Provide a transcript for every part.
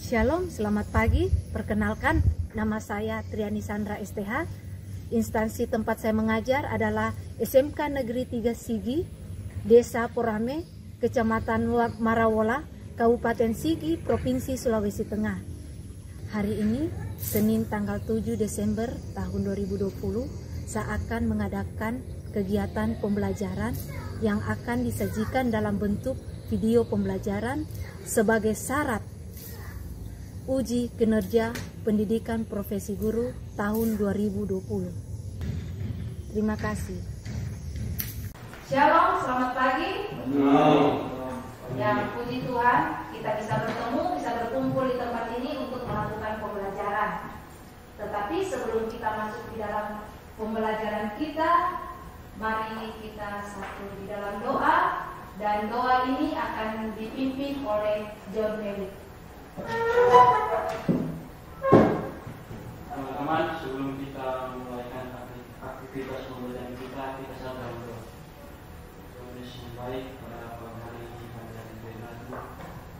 Shalom, selamat pagi. Perkenalkan, nama saya Triani Sandra STH. Instansi tempat saya mengajar adalah SMK Negeri 3 Sigi, Desa Porame, Kecamatan Marawola, Kabupaten Sigi, Provinsi Sulawesi Tengah. Hari ini, Senin tanggal 7 Desember tahun 2020, saya akan mengadakan kegiatan pembelajaran yang akan disajikan dalam bentuk video pembelajaran sebagai syarat uji kinerja pendidikan profesi guru tahun 2020. Terima kasih. Shalom, selamat pagi. Ya, puji Tuhan, kita bisa bertemu, bisa berkumpul di tempat ini untuk melakukan pembelajaran. Tetapi sebelum kita masuk di dalam pembelajaran kita, mari kita satu di dalam doa, dan doa ini akan dipimpin oleh John Mary. Teman-teman, sebelum kita memulaikan aktivitas pembelajaran kita sedang berdoa. Tuhan Yesus yang baik, pada pagi hari ini kami dari Tuhan,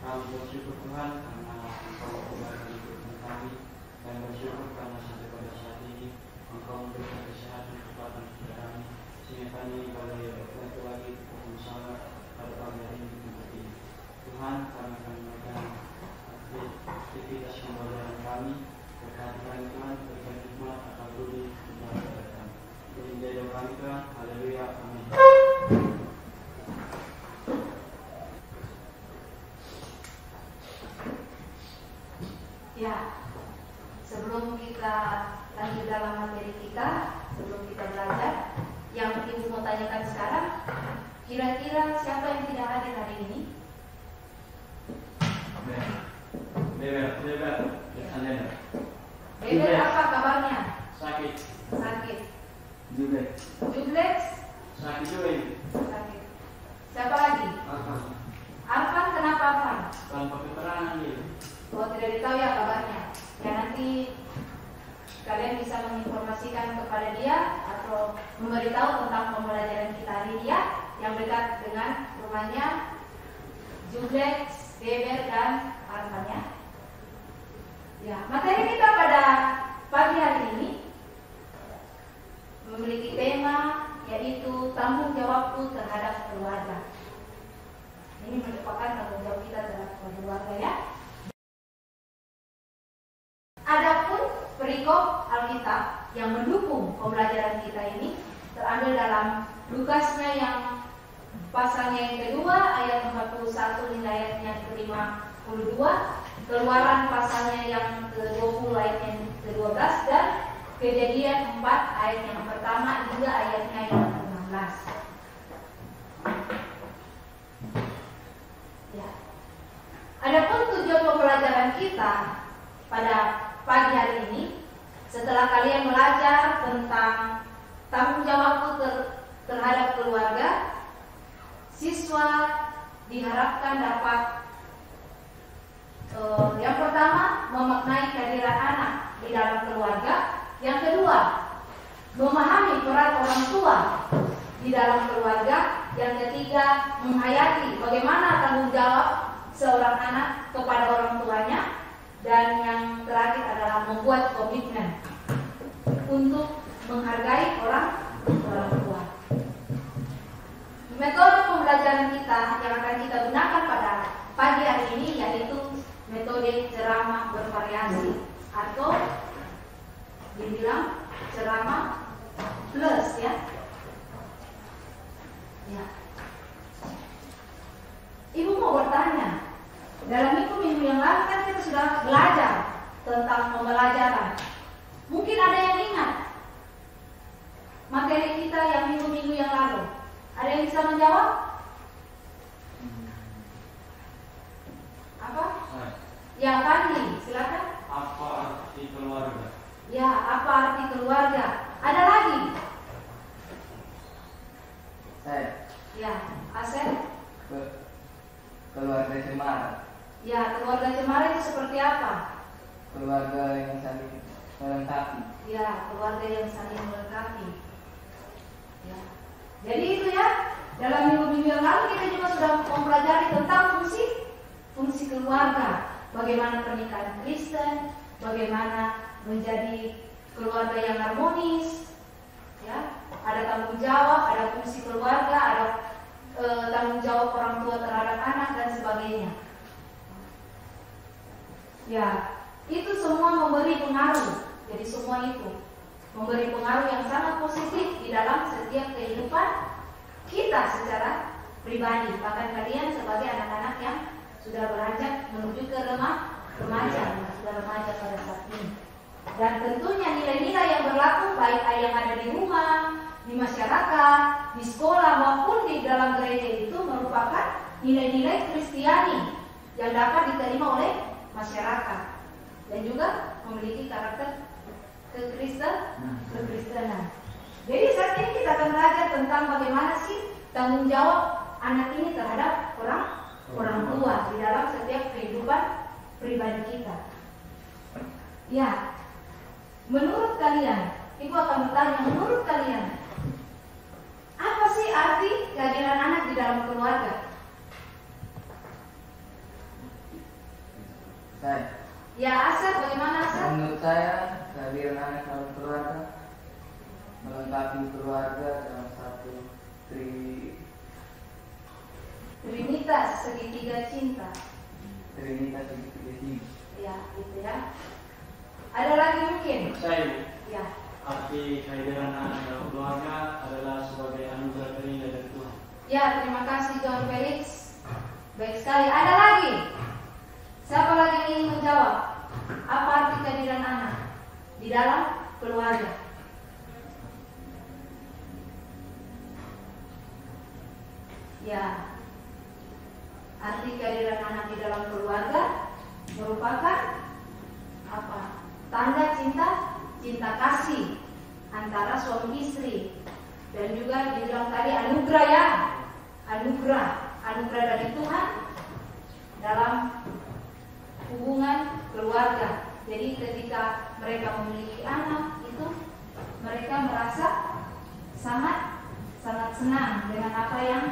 kami bersyukur Tuhan karena Engkau kembali hidup kami, dan bersyukur karena sampai pada saat ini Engkau memberikan kesehatan kepada kami, sehingga kami boleh berkumpul lagi bersama pada pagi hari ini seperti ini. Tuhan, kami akan melakukan aktivitas pembelajaran kami. Berkati kami Tuhan, berikan hikmat akan budi kepada kami. Ini menjadi doa kami Tuhan. Haleluya. Amin. Ya, sebelum kita lanjut dalam materi kita, sebelum kita belajar, yang Ibu mau tanyakan sekarang, kira-kira siapa yang tidak hadir hari ini? Beber, apa kabarnya? Sakit. Sakit. Jublek. Jublex? Sakit juga ini. Sakit. Siapa lagi? Arfan, kenapa Arfan? Tanpa keterangan dia. Oh, tidak ditahu ya kabarnya. Ya, nanti kalian bisa menginformasikan kepada dia atau memberitahu tentang pembelajaran kita hari dia yang dekat dengan rumahnya Jublex, Beber, dan Arfan ya. Ya, materi kita pada pagi hari ini memiliki tema yaitu tanggung jawabku terhadap keluarga. Ini merupakan tanggung jawab kita terhadap keluarga ya. Adapun perikop Alkitab yang mendukung pembelajaran kita ini terambil dalam Lukasnya yang pasalnya yang kedua ayat 41 hingga ayatnya ke-52, Keluaran pasalnya yang ke-20 ayat yang ke-12, dan Kejadian 4 ayat yang pertama hingga ayatnya yang ke-16. Ya. Adapun tujuan pembelajaran kita pada pagi hari ini, setelah kalian belajar tentang tanggung jawabku terhadap keluarga, siswa diharapkan dapat yang pertama memaknai kehadiran anak di dalam keluarga, yang kedua memahami peran orang tua di dalam keluarga, yang ketiga menghayati bagaimana tanggung jawab seorang anak kepada orang tuanya, dan yang terakhir adalah membuat komitmen untuk menghargai orang tua. Metode pembelajaran kita yang akan kita gunakan pada pagi hari ini yaitu metode ceramah bervariasi atau dibilang ceramah plus ya. Ya. Ibu mau bertanya, dalam minggu yang lalu kan kita sudah belajar tentang pembelajaran. Mungkin ada yang ingat materi kita yang minggu yang lalu. Ada yang bisa menjawab? Apa? Ya, Fandi, silakan. Apa arti keluarga? Ya, apa arti keluarga? Ada lagi? Saya. Ya, Asep. Keluarga cemara. Ya, keluarga cemara itu seperti apa? Keluarga yang saling melengkapi. Ya, keluarga yang saling melengkapi. Ya. Jadi itu ya, dalam minggu yang lalu kita juga sudah mempelajari tentang fungsi keluarga. bagaimana pernikahan Kristen, bagaimana menjadi keluarga yang harmonis, ya, ada tanggung jawab, ada fungsi keluarga, ada tanggung jawab orang tua terhadap anak dan sebagainya. Ya, itu semua memberi pengaruh. Jadi semua itu memberi pengaruh yang sangat positif di dalam setiap kehidupan kita secara pribadi. Bahkan kalian sebagai anak-anak yang sudah beranjak menuju ke remaja, sudah remaja pada saat ini. Dan tentunya nilai-nilai yang berlaku baik yang ada di rumah, di masyarakat, di sekolah maupun di dalam gereja itu merupakan nilai-nilai Kristiani yang dapat diterima oleh masyarakat dan juga memiliki karakter kekristenan. Jadi saat ini kita akan belajar tentang bagaimana sih tanggung jawab anak ini terhadap orang tua di dalam setiap kehidupan pribadi kita. Ya, menurut kalian, Ibu akan bertanya, menurut kalian, apa sih arti kehadiran anak di dalam keluarga? Saya. Ya, Asad, bagaimana Asad? Menurut saya, kehadiran anak dalam keluarga melengkapi keluarga dalam satu Trinitas segitiga cinta. Trinitas segitiga cinta. Ya, gitu ya. Ada lagi mungkin? Saya, Ya. arti kehadiran anak dalam keluarga adalah sebagai anugerah terindah dari Tuhan. Ya, terima kasih John Felix. Baik sekali. Ada lagi? Siapa lagi yang ingin menjawab? Apa arti kehadiran anak di dalam keluarga? Ya, arti kehadiran anak di dalam keluarga merupakan apa? Tanda cinta kasih antara suami istri, dan juga dibilang tadi anugerah ya, anugerah dari Tuhan dalam hubungan keluarga. Jadi ketika mereka memiliki anak itu mereka merasa sangat senang dengan apa yang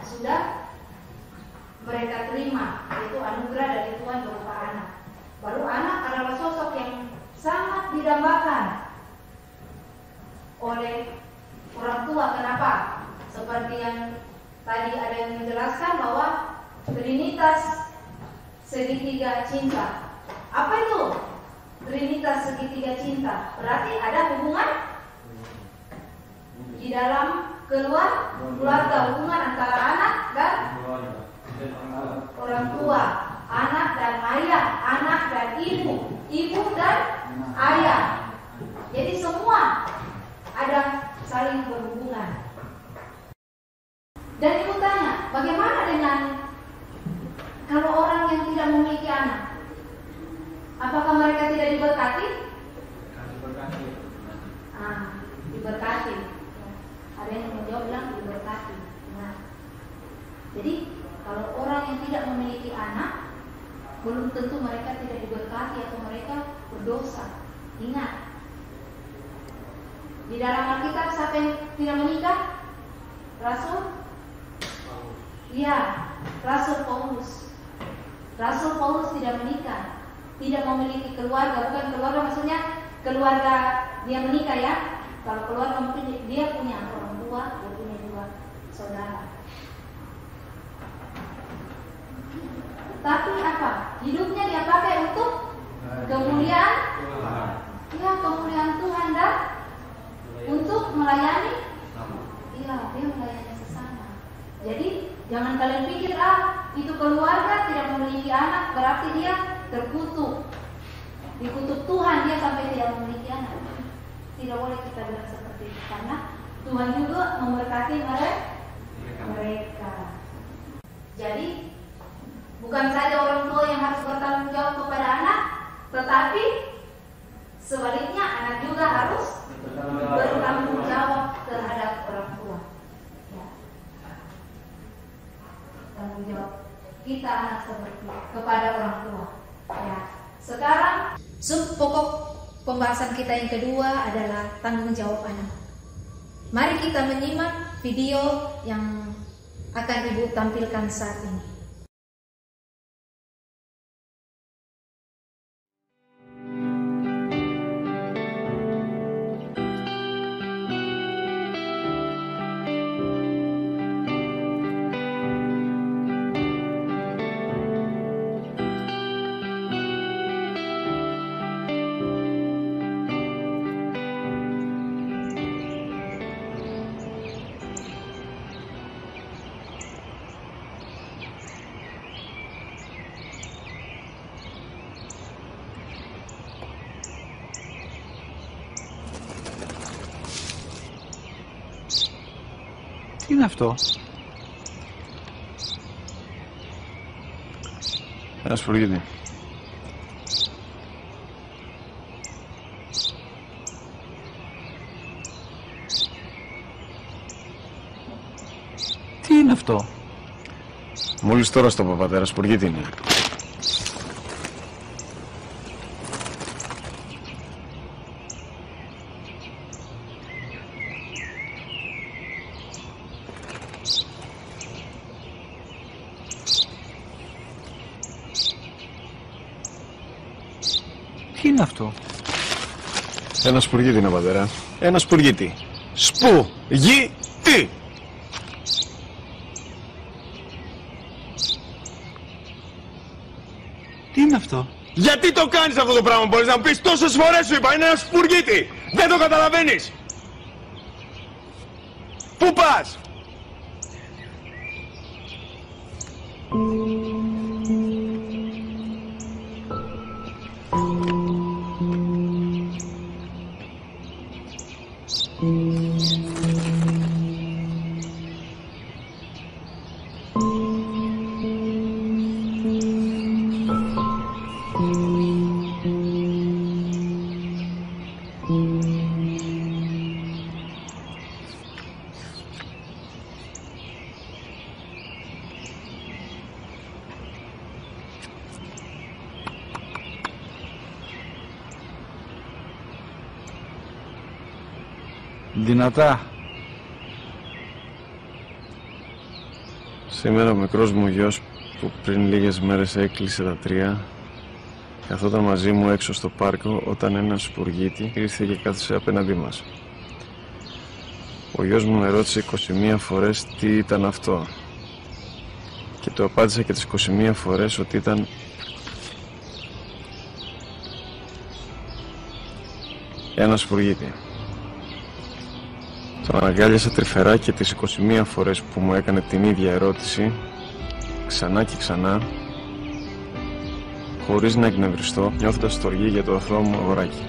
sudah mereka terima, yaitu anugerah dari Tuhan berupa anak. Baru anak adalah sosok yang sangat didambakan oleh orang tua. Kenapa? Seperti yang tadi ada yang menjelaskan bahwa Trinitas segitiga cinta. Apa itu Trinitas segitiga cinta? Berarti ada hubungan di dalam keluarga, hubungan antara anak dan orang tua, anak dan ayah, anak dan ibu dan ayah. Jadi semua ada saling berhubungan. Dan ibu tanya, bagaimana dengan kalau orang yang tidak memiliki anak? Apakah mereka tidak diberkati? Diberkati. Ada yang menjawab bilang diberkati. Nah, jadi kalau orang yang tidak memiliki anak, belum tentu mereka tidak diberkati atau mereka berdosa. Ingat, di dalam Alkitab siapa yang tidak menikah? Rasul? Iya, Rasul Paulus. Rasul Paulus tidak menikah, tidak memiliki keluarga. Bukan keluarga maksudnya keluarga dia menikah ya. Kalau keluarga mungkin dia punya orang tua, dia punya dua saudara. Tapi apa? Hidupnya dia pakai untuk kemuliaan, ya kemuliaan Tuhan dan untuk melayani. Iya, dia melayani sesama. Jadi jangan kalian pikir itu keluarga tidak memiliki anak berarti dia terkutuk, dikutuk Tuhan dia sampai tidak memiliki anak. Tidak boleh kita bilang seperti itu, karena Tuhan juga memberkati mereka. Jadi bukan saja orang tua yang harus bertanggung jawab kepada anak, tetapi sebaliknya anak juga harus bertanggung jawab terhadap orang tua. Ya. Tanggung jawab kita anak seperti kepada orang tua. Ya. Sekarang pokok pembahasan kita yang kedua adalah tanggung jawab anak. Mari kita menyimak video yang akan Ibu tampilkan saat ini. Τι είναι αυτό? Ένα σπουργίτη. Τι είναι αυτό? Μόλις τώρα στο πατέρα, σπουργίτη είναι. Τι είναι αυτό? Ένα σπουργίτη είναι, πατέρα. Ένα σπουργίτη. Σπουργίτη! Τι είναι αυτό? Γιατί το κάνεις αυτό το πράγμα, μπορείς να μου πεις? Τόσες φορές σου είπα, είναι ένα σπουργίτη! Δεν το καταλαβαίνεις! Πού πας? Δυνατά. Σήμερα ο μικρός μου γιος που πριν λίγες μέρες έκλεισε τα 3 καθόταν μαζί μου έξω στο πάρκο όταν ένας σπουργίτη ήρθε και κάθισε απέναντί μας. Ο γιος μου με ρώτησε 21 φορές τι ήταν αυτό και του απάντησα και τις 21 φορές ότι ήταν ένα σπουργίτη. Τον αγκάλιασα τρυφερά και τις 21 φορές που μου έκανε την ίδια ερώτηση, ξανά και ξανά, χωρίς να εκνευριστώ, νιώθοντας στοργή για το αθώο μου αγοράκι.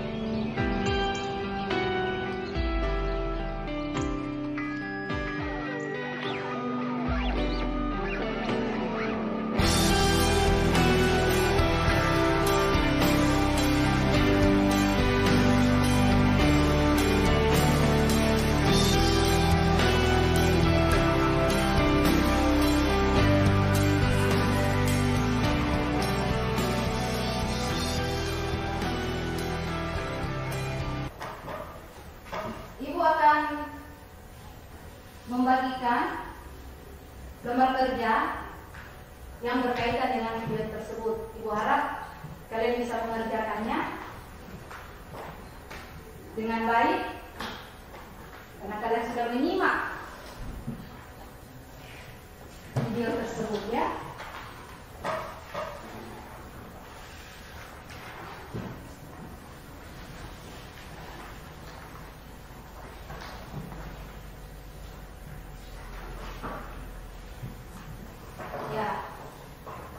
Ibu akan membagikan lembar kerja yang berkaitan dengan video tersebut. Ibu harap kalian bisa mengerjakannya dengan baik karena kalian sudah menyimak video tersebut, ya.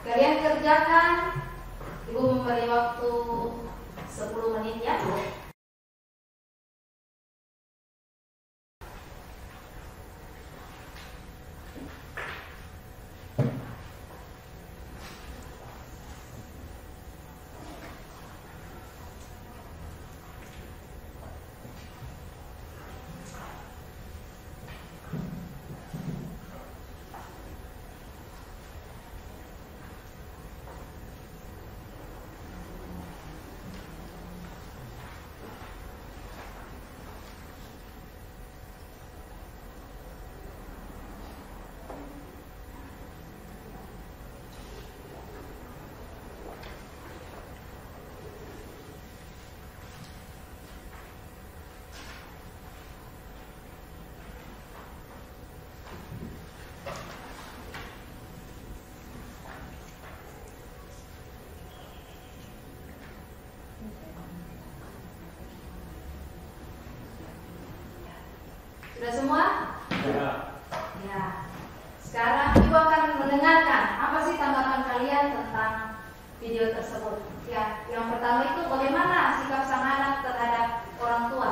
Kalian kerjakan, Ibu memberi waktu 10 menit, ya. Sudah semua? Ya. Ya. Sekarang Ibu akan mendengarkan apa sih tanggapan kalian tentang video tersebut. Ya, yang pertama itu bagaimana sikap sang anak terhadap orang tua.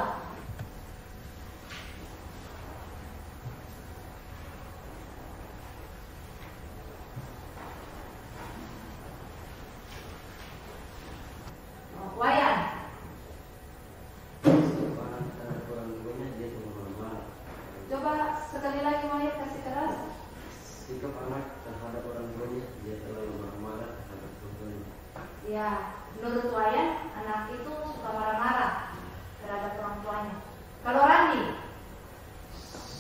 Coba sekali lagi mau lihat, kasih keras. Sikap anak terhadap orang tuanya, dia terlalu marah-marah terhadap orang tuanya. Ya, menurut Wayan, anak itu suka marah-marah terhadap orang tuanya. Kalau Randi?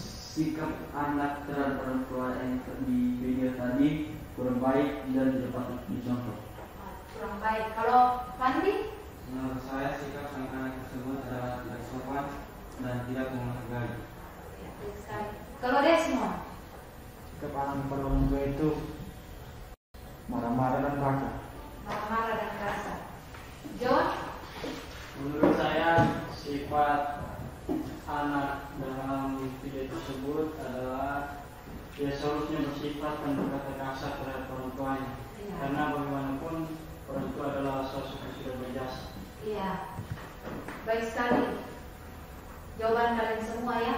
Sikap anak terhadap orang tua yang di video tadi kurang baik dan tidak patut dicontoh. Kurang baik. Kalau Randi? Menurut saya sikap sang anak tersebut adalah tidak sopan dan tidak menghargai. Ya, baik sekali. Kalau Desmond? Sikap anak kepada orang tua itu marah-marah dan kasar. Marah-marah dan kasar. John? Menurut saya sifat anak dalam video tersebut adalah dia seharusnya bersifat dan berkata kasar terhadap orang tuanya. Ya. Karena bagaimanapun orang tua adalah sosok yang sudah berjasa. Iya. Baik sekali. Jawaban kalian semua ya,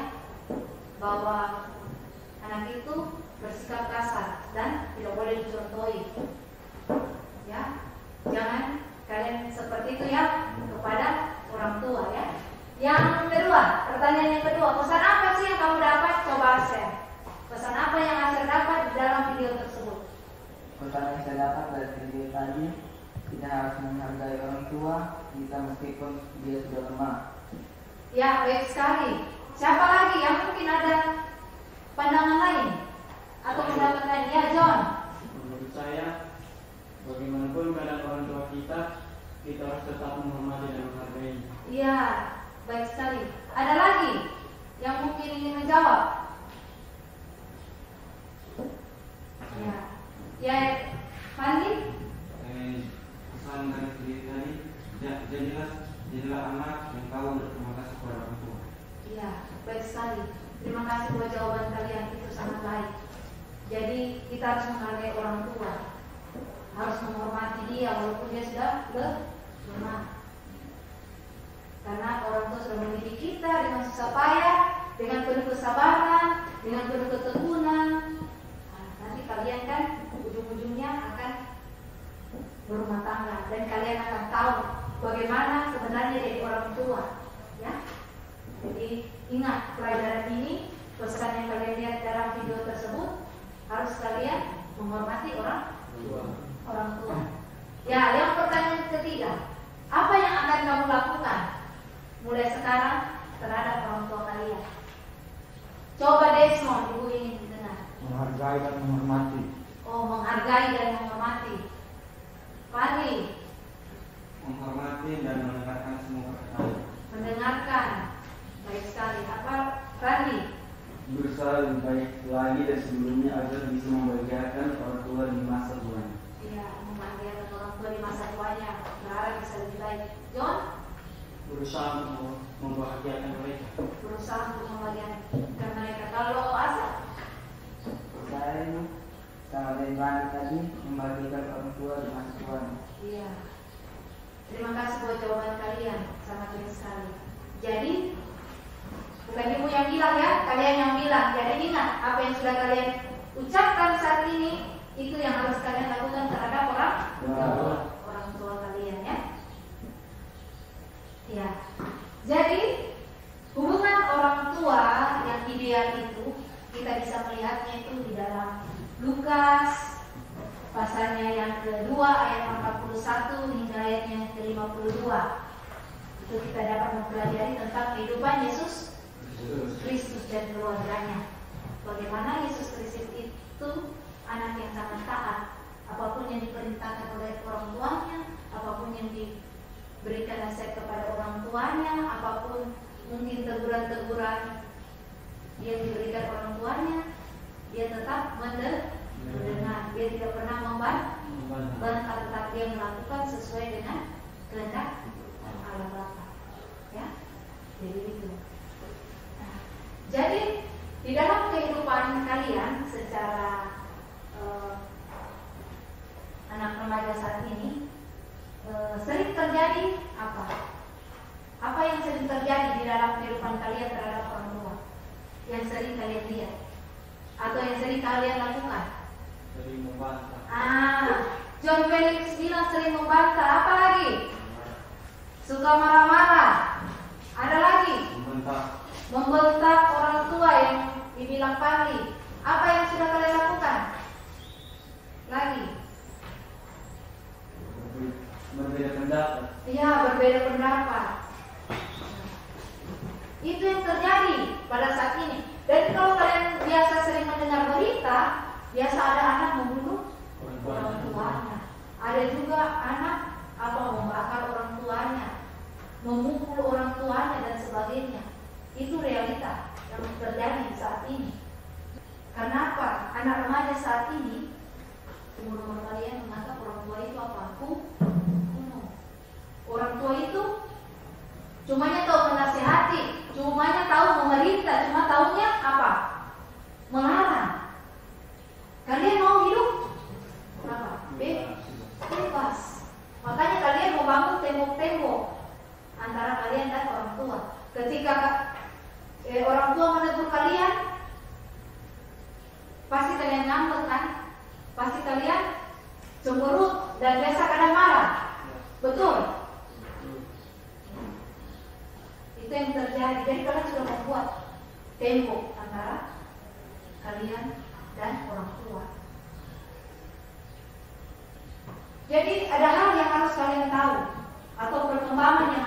bahwa anak itu bersikap kasar dan tidak boleh dicontohi. Ya, jangan kalian seperti itu ya kepada orang tua ya. Yang kedua, pertanyaan yang kedua, pesan apa sih yang kamu dapat? Coba share. Pesan apa yang Asher dapat di dalam video tersebut? Pesan yang saya dapat dari video tadi, kita harus menghargai orang tua kita meskipun dia sudah lemah. Ya, baik sekali. Siapa lagi yang mungkin ada pandangan lain atau pendapat lain? Ya, John. Menurut saya, bagaimanapun keadaan orang tua kita harus tetap menghormati dan menghargai. Iya, baik sekali. Ada lagi yang mungkin ingin menjawab? Ya, ya, Fandi? Pesan dari video tadi, jadilah anak yang tahu berterima kasih kepada orang tua. Iya, baik sekali. Terima kasih buat jawaban kalian, itu sangat baik. Jadi kita harus menghargai orang tua, harus menghormati dia walaupun dia sudah lemah. Karena orang tua sudah mendidik kita dengan susah payah, dengan penuh kesabaran, dengan penuh ketekunan. Nah, nanti kalian kan ujung-ujungnya akan berumah tangga dan kalian akan tahu bagaimana sebenarnya jadi orang tua, ya. Jadi ingat pelajaran ini, pesan yang kalian lihat dalam video tersebut harus kalian menghormati orang tua. Ya, yang pertanyaan ketiga, apa yang akan kamu lakukan mulai sekarang terhadap orang tua kalian? Coba Desmond, ibu ingin dengar. Menghargai dan menghormati. Oh, menghargai dan menghormati. Fadli? Menghormati dan mendengarkan semua perkataan. Mendengarkan. Baik sekali. Apa Fadli? Berusaha lebih baik lagi dari sebelumnya agar bisa membahagiakan orang tua di masa tuanya. Iya, membahagiakan orang tua di masa tuanya. Berharap bisa lebih baik. John? Berusaha untuk membahagiakan mereka. Berusaha untuk membahagiakan mereka. Kalau Asad? Saya ini sama dari Bani tadi membahagiakan orang tua di masa tuanya. Iya. Terima kasih buat jawaban kalian, sangat baik sekali. Jadi bukan ibu yang bilang ya, kalian yang bilang. Jadi ingat apa yang sudah kalian ucapkan saat ini itu yang harus kalian lakukan terhadap orang tua kalian ya. Ya. Jadi hubungan orang tua yang ideal itu kita bisa melihatnya itu di dalam Lukas pasalnya yang kedua ayat 41 hingga ayat yang ke-52. Itu kita dapat mempelajari tentang kehidupan Yesus Kristus dan keluarganya. Bagaimana Yesus Kristus itu anak yang sangat taat. Apapun yang diperintahkan oleh orang tuanya, apapun yang diberikan nasihat kepada orang tuanya, apapun mungkin teguran-teguran yang diberikan orang tuanya, dia tetap mendengar. Dia tidak pernah membantah, tetapi dia melakukan sesuai dengan kehendak Allah Bapa. Ya, jadi itu. Nah, jadi di dalam kehidupan kalian secara anak remaja saat ini sering terjadi apa? Apa yang sering terjadi di dalam kehidupan kalian terhadap orang tua? Yang sering kalian lihat atau yang sering kalian lakukan? Sering membantah. John Felix bilang sering membantah. Apa lagi? Suka marah-marah. Ada lagi? Membentak. Membentak orang tua yang dibilang pali. Apa yang sudah kalian lakukan? Lagi. Berbeda pendapat. Iya, berbeda pendapat. Itu yang terjadi pada saat ini. Dan kalau kalian biasa sering mendengar berita, biasa ada anak membunuh orang tuanya. Ada juga anak membakar orang tuanya, memukul orang tuanya dan sebagainya. Itu realita yang terjadi saat ini. Kenapa anak remaja saat ini, umur kalian menganggap orang tua itu apa? Orang tua itu cumanya tahu menasihati, cumanya tahu memerintah, cuma tahunya apa? Melarang. Kalian mau hidup apa? Bebas. Makanya kalian mau bangun tembok-tembok antara kalian dan orang tua. Ketika orang tua menegur kalian, pasti kalian ngambek kan? Pasti kalian cemberut dan biasa kadang marah. Betul? Itu yang terjadi. Jadi kalian sudah membuat tembok antara kalian dan orang tua. Jadi ada hal yang harus kalian tahu, atau perkembangan yang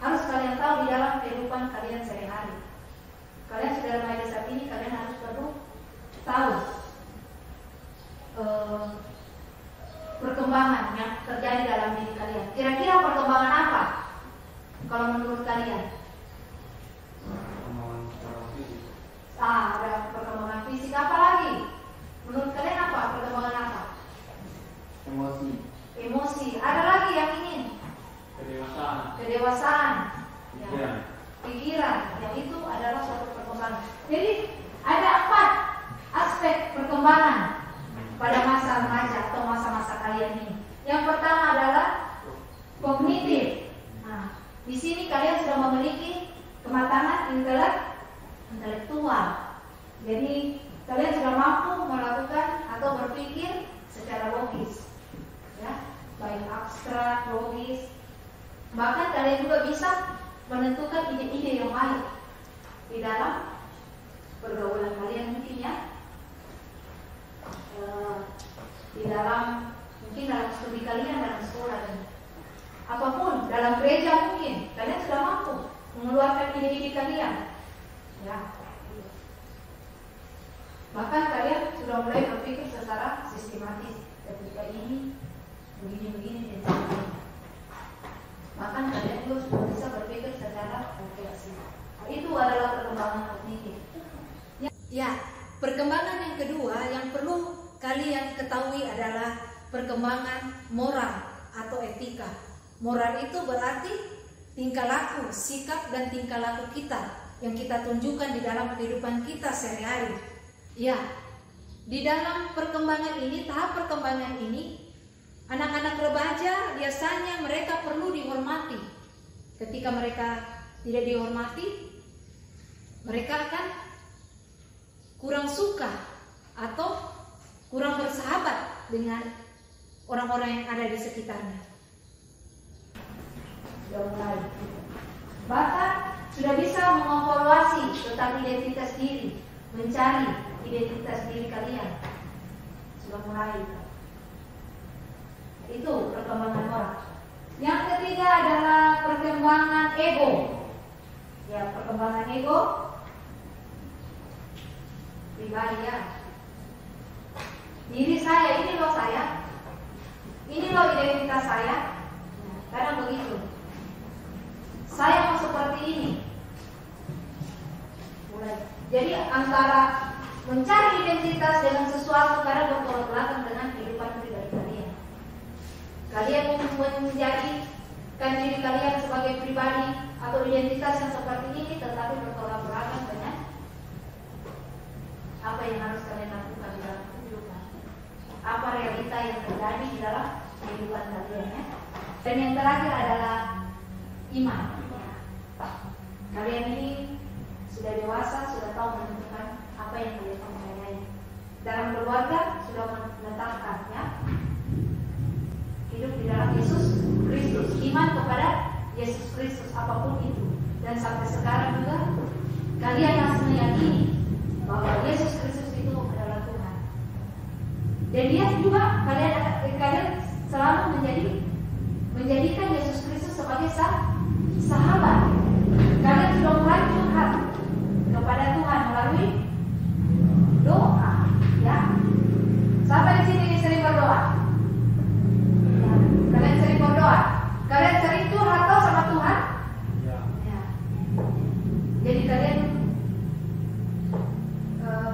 harus kalian tahu di dalam kehidupan kalian sehari-hari. Kalian sudah remaja saat ini, kalian harus perlu tahu perkembangan yang terjadi dalam diri kalian. Kira-kira perkembangan apa? Kalau menurut kalian? Ada perkembangan fisik. Apa lagi? Menurut kalian apa? Perkembangan apa? Emosi. Ada lagi yang ingin? Kedewasaan. Ya. Pikiran. Yang itu adalah suatu perkembangan. Jadi ada 4 aspek perkembangan pada masa remaja atau masa-masa kalian ini. Yang pertama adalah kognitif. Nah, di sini kalian sudah memiliki kematangan intelektual. Jadi kalian sudah mampu melakukan atau berpikir secara logis, ya, baik abstrak, logis. Bahkan kalian juga bisa menentukan ide-ide yang baik di dalam pergaulan kalian mungkin, ya. Di dalam studi kalian dalam sekolah dan apapun, dalam gereja mungkin kalian sudah mampu mengeluarkan ide-ide kalian, ya. Bahkan kalian sudah mulai berpikir secara sistematis, ketika ini begini dan sebagainya. Bahkan kalian juga sudah bisa berpikir secara refleksi. Itu adalah perkembangan kognitif. Ya, perkembangan yang kedua yang perlu kalian ketahui adalah perkembangan moral atau etika. Moral itu berarti tingkah laku, sikap dan tingkah laku kita yang kita tunjukkan di dalam kehidupan kita sehari-hari. Ya, di dalam perkembangan ini, tahap perkembangan ini, anak-anak remaja biasanya mereka perlu dihormati. Ketika mereka tidak dihormati, mereka akan kurang suka atau kurang bersahabat dengan orang-orang yang ada di sekitarnya. Sudah mulai. Bahkan sudah bisa mengevaluasi tentang identitas diri, mencari identitas diri kalian. Sudah mulai. Itu perkembangan moral. Yang ketiga adalah perkembangan ego. Ya, perkembangan ego pribadi, ya. Diri saya, ini loh saya, ini loh identitas saya. Kadang begitu. Saya mau seperti ini. Mulai. Jadi antara mencari identitas dengan sesuatu kadang bertolak belakang dengan kehidupan pribadi kalian. Kalian menjadikan diri kalian sebagai pribadi atau identitas yang seperti ini, tetapi bertolak belakang dengan apa yang harus kalian lakukan di dalam kehidupan. Apa realita yang terjadi di dalam kehidupan kalian, ya. Dan yang terakhir adalah iman. Kalian ini sudah dewasa, sudah tahu menentukan apa yang kalian percayai. Dalam keluarga sudah menetapkan, ya, hidup di dalam Yesus Kristus, iman kepada Yesus Kristus apapun itu. Dan sampai sekarang juga kalian masih meyakini bahwa Dan dia juga kalian selalu menjadikan Yesus Kristus sebagai sahabat. Kalian sudah mulai curhat kepada Tuhan melalui doa, ya. Sampai di sini sering berdoa. Ya. Kalian sering berdoa. Kalian sering curhat sama Tuhan. Ya. Jadi kalian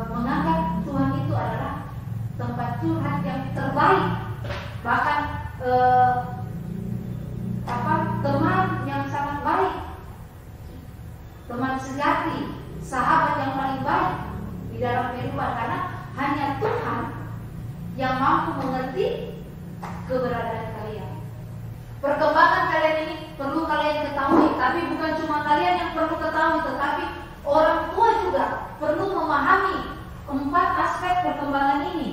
menganggap Tuhan itu adalah tempat curhat yang terbaik. Bahkan teman yang sangat baik, teman sejati, sahabat yang paling baik di dalam kehidupan, karena hanya Tuhan yang mampu mengerti keberadaan kalian. Perkembangan kalian ini perlu kalian ketahui, tapi bukan cuma kalian yang perlu ketahui, tetapi orang tua juga perlu memahami 4 aspek perkembangan ini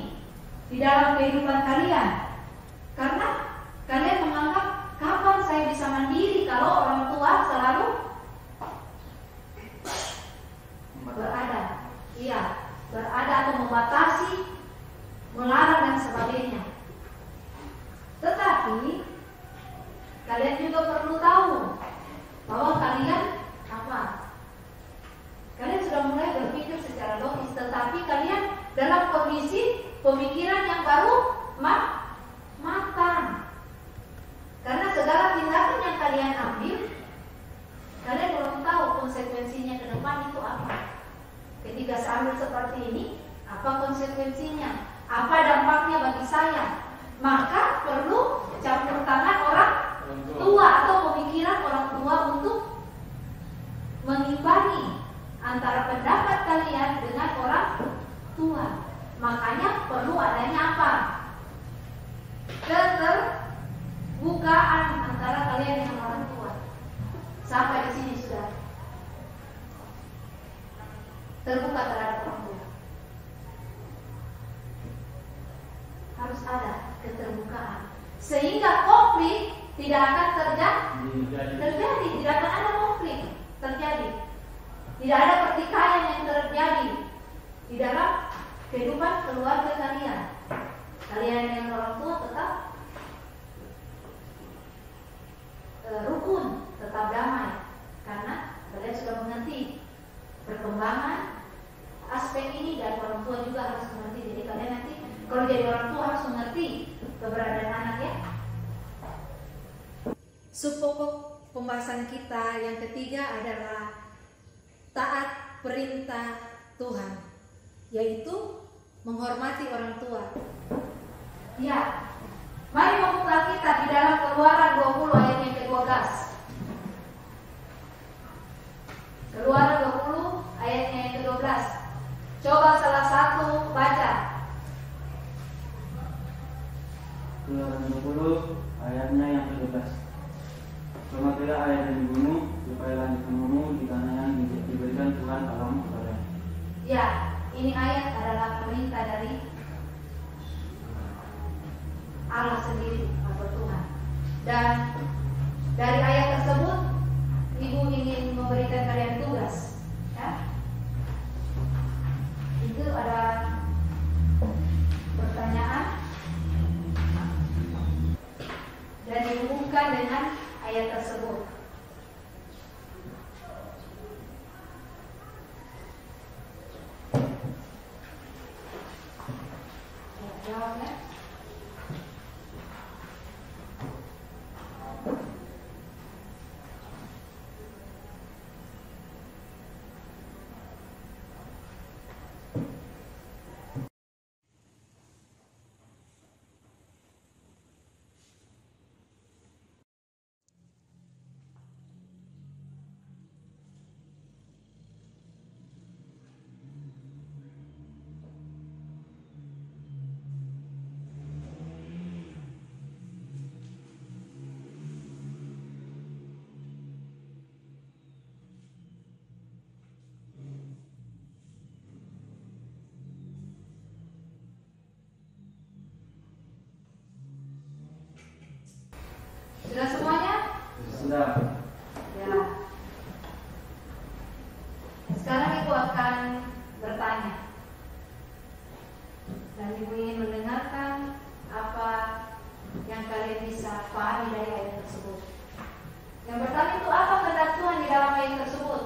di dalam kehidupan kalian. Karena kalian menganggap, kapan saya bisa mandiri kalau orang tua selalu berada atau membatasi, melarang dan sebagainya. Tetapi kalian juga perlu tahu bahwa kalian kalian sudah mulai berpikir secara logis, tetapi kalian dalam kondisi pemikiran yang baru matang. Karena segala tindakan yang kalian ambil, kalian belum tahu konsekuensinya ke depan itu apa. Ketika saya ambil seperti ini, apa konsekuensinya? Apa dampaknya bagi saya? Maka perlu campur tangan orang tua atau pemikiran orang tua untuk mengimbangi antara pendapat kalian dengan orang tua. Makanya perlu adanya apa? Keterbukaan antara kalian dengan orang tua. Sampai di sini sudah terbuka terhadap orang tua. Harus ada keterbukaan sehingga konflik tidak akan terjadi, tidak akan ada konflik terjadi, tidak ada pertikaian yang terjadi di dalam kehidupan keluarga kalian. Kalian yang orang tua tetap rukun, tetap damai, karena kalian sudah mengerti perkembangan aspek ini, dan orang tua juga harus mengerti. Jadi kalian nanti kalau jadi orang tua harus mengerti keberadaan anak, ya. Subpokok pembahasan kita yang ketiga adalah taat perintah Tuhan, yaitu menghormati orang tua. Ya, mari membuka kita di dalam Keluaran 20 ayat yang ke-12. Keluaran 20 ayatnya yang ke-12. Coba salah satu baca. Keluaran 20 ayatnya yang ke-12. Hormatilah ayah dan ibumu, supaya lanjut menurunmu di tanah yang diberikan Tuhan Allahmu kepadamu. Ya, ini ayat adalah perintah dari Allah sendiri atau Tuhan. Dan dari ayat tersebut, ibu ingin memberikan kalian tugas, ya. Itu ada pertanyaan dan dihubungkan dengan ayat tersebut. Jawab, ya. Sudah semuanya? Sudah. Ya. Sekarang ibu akan bertanya, dan ibu ingin mendengarkan pahami dari ayat tersebut. Yang pertama itu apa kehendak Tuhan di dalam ayat tersebut?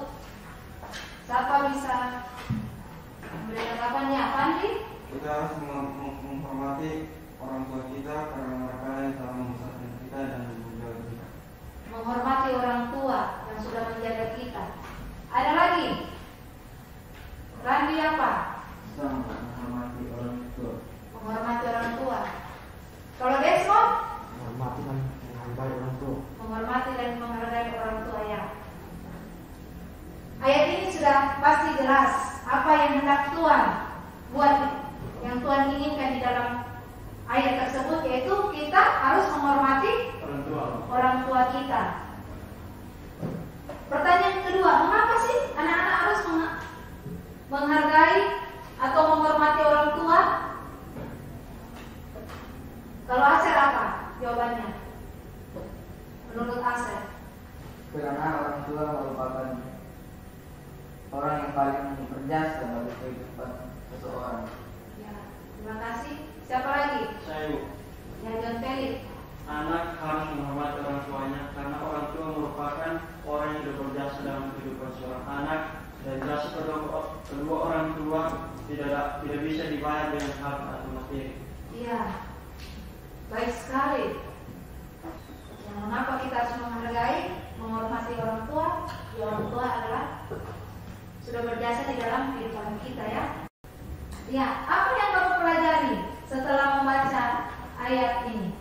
Siapa bisa memberi tanggapannya? Pandi? Kita harus menghormati orang tua kita karena mereka yang telah membesarkan kita dan menjaga kita. Menghormati orang tua yang sudah menjaga kita. Ada lagi? Randi apa? Kita menghormati orang tua. Menghormati orang tua. Kalau Desmond? Menghormati dan menghargai orang tua. Menghormati dan menghargai orang tua ya. Ayat ini sudah pasti jelas apa yang hendak Tuhan buat, yang Tuhan inginkan di dalam ayat tersebut, yaitu kita harus menghormati orang tua kita. Pertanyaan kedua, mengapa sih anak-anak harus menghargai atau menghormati orang tua? Kalau Asher apa jawabannya? Menurut Asher? Karena orang tua merupakan orang yang paling berjasa bagi kehidupan seseorang. Ya, terima kasih. Siapa lagi? Saya, Ya, John Felix. anak harus menghormati orang tuanya karena orang tua merupakan orang yang sudah berjasa dalam kehidupan seorang anak, dan jasa kedua orang tua tidak bisa dibayar dengan harta atau materi. Iya, baik sekali. Yang mengapa kita harus menghargai, menghormati orang tua? Ya, orang tua adalah sudah berjasa di dalam kehidupan kita ya. Ya, apa yang kamu pelajari setelah membaca ayat ini?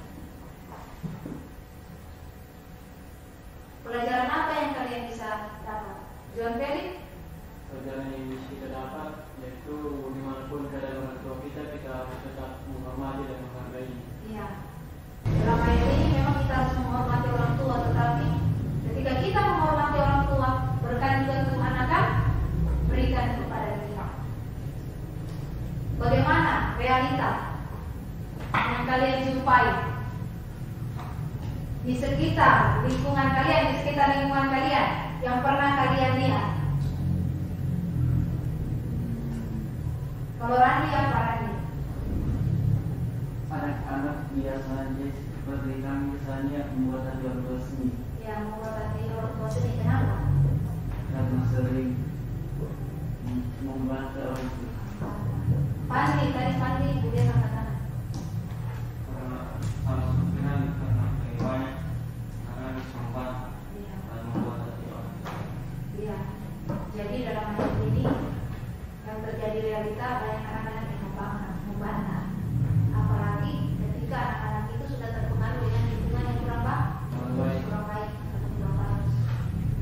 Pelajaran apa yang kalian bisa dapat? John Felix? Pelajaran yang bisa kita dapat yaitu dimanapun keadaan orang tua kita harus tetap menghormati dan menghargai. Iya. Dalam ayat ini memang kita harus menghormati orang tua, tetapi ketika kita menghormati orang tua, berkat juga Tuhan akan berikan kepada kita. Bagaimana realita yang kalian jumpai di sekitar lingkungan kalian, yang pernah kalian lihat? Kalau Randi apa Randi? Anak-anak biasanya seperti kami misalnya membuat hati orang tua seni. Yang membuat hati orang tua seni, kenapa? Karena sering membantu orang tua. Pandi dia sama sana. Karena harus berkenan karena banyak karena bisa membantu Iya. dan membuat hati orang. Iya. Jadi dalam ayat ini yang terjadi realita banyak anak-anak yang membantah. Apalagi ketika anak-anak itu sudah terpengaruh dengan lingkungan yang kurang baik, kurang bagus.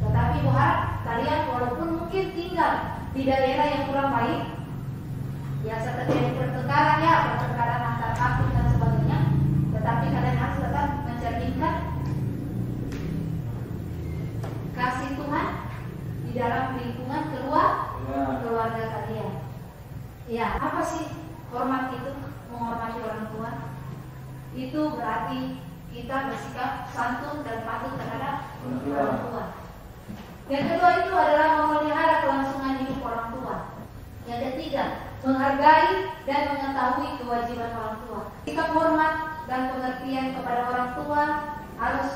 Tetapi buat kalian walaupun mungkin tinggal di daerah yang kurang baik, biasa terjadi pertengkaran antar kampung dan sebagainya, tetapi kalian harus tetap mencerminkan kasih Tuhan di dalam lingkungan keluarga kalian. Ya, apa sih hormat itu? Menghormati orang tua itu berarti kita bersikap santun dan patuh terhadap orang tua. Yang kedua itu adalah memelihara kelangsungan hidup orang tua. Yang ketiga, menghargai dan mengetahui kewajiban orang tua. Sikap hormat dan pengertian kepada orang tua harus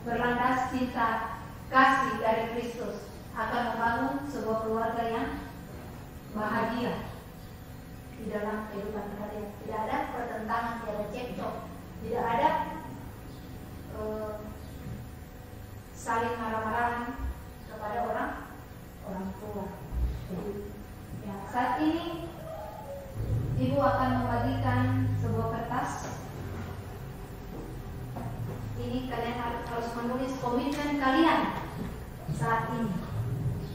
berlandas cinta kasih dari Kristus, akan membangun sebuah keluarga yang bahagia di dalam kehidupan kalian. Tidak ada pertentangan, tidak ada cekcok, tidak ada saling marah-marahan kepada orang tua. Jadi, ya, saat ini Ibu akan membagikan sebuah kertas. Ini kalian harus menulis komitmen kalian saat ini.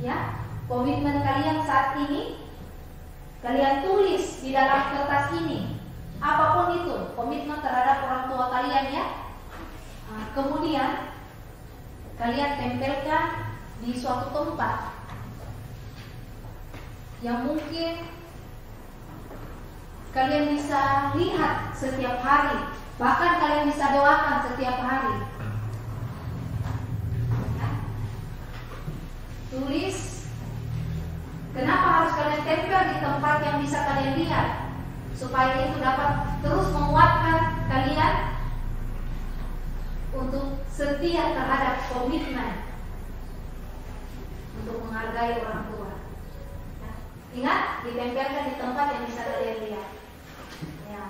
Ya, komitmen kalian saat ini kalian tulis di dalam kertas ini. Apapun itu, komitmen terhadap orang tua kalian ya. Nah, kemudian kalian tempelkan di suatu tempat yang mungkin kalian bisa lihat setiap hari, bahkan kalian bisa doakan setiap hari. Ya. Tulis. Kenapa harus kalian tempel di tempat yang bisa kalian lihat? Supaya itu dapat terus menguatkan kalian untuk setia terhadap komitmen untuk menghargai orang tua. Ya. Ingat, ditempelkan di tempat yang bisa kalian lihat. Ya.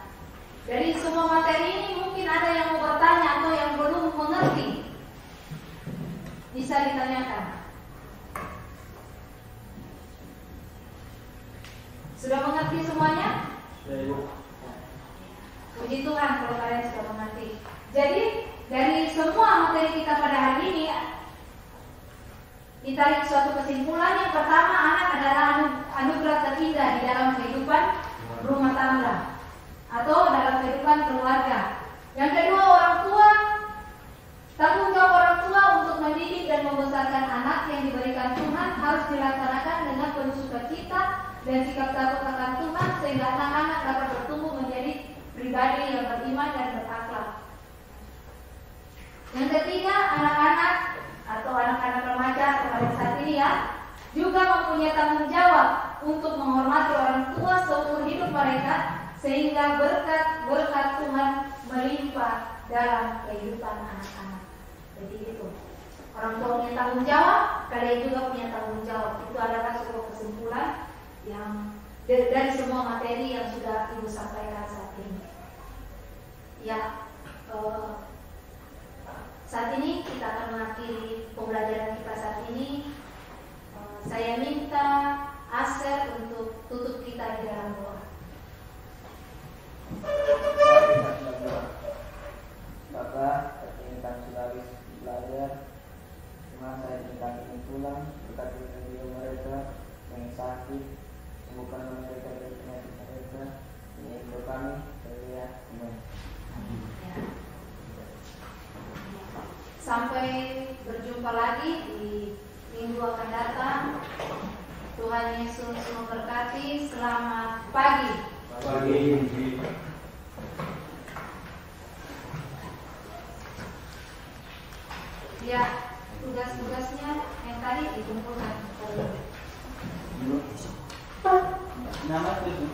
Dari semua materi ini mungkin ada yang mau bertanya atau yang belum mengerti. Bisa ditanyakan. Sudah mengerti semuanya? Puji Tuhan kalau kalian sudah mengerti. Jadi dari semua materi kita pada hari ini, ditarik suatu kesimpulan. Yang pertama, anak adalah anugerah terindah di dalam kehidupan rumah tangga atau dalam kehidupan keluarga. Yang kedua, orang tua, tanggung jawab orang tua untuk mendidik dan membesarkan anak yang diberikan Tuhan harus dilaksanakan dengan penuh sukacita dan sikap takut akan Tuhan, sehingga anak-anak dapat bertumbuh menjadi pribadi yang beriman dan berakhlak. Yang ketiga, anak-anak atau anak-anak remaja pada saat ini ya, juga mempunyai tanggung jawab untuk menghormati orang tua seumur hidup mereka, sehingga berkat Tuhan melimpah dalam kehidupan anak-anak. Jadi itu, orang tua punya tanggung jawab, kalian juga punya tanggung jawab. Itu adalah sebuah kesimpulan yang dari semua materi yang sudah Ibu sampaikan saat ini. Ya, saat ini kita akan mengakhiri pembelajaran kita saat ini. Saya minta Aser untuk tutup kita di dalam doa. Bapak, ketika sudah habis belajar, cuma saya minta ini pulang, berkati beliau mereka yang sakit, sembuhkan mereka dari penyakit mereka. Ini untuk kami, saya amin. Sampai berjumpa lagi di minggu akan datang. Tuhan Yesus memberkati. Selamat pagi. Ya, tugas-tugasnya yang tadi dikumpulkan. Nama itu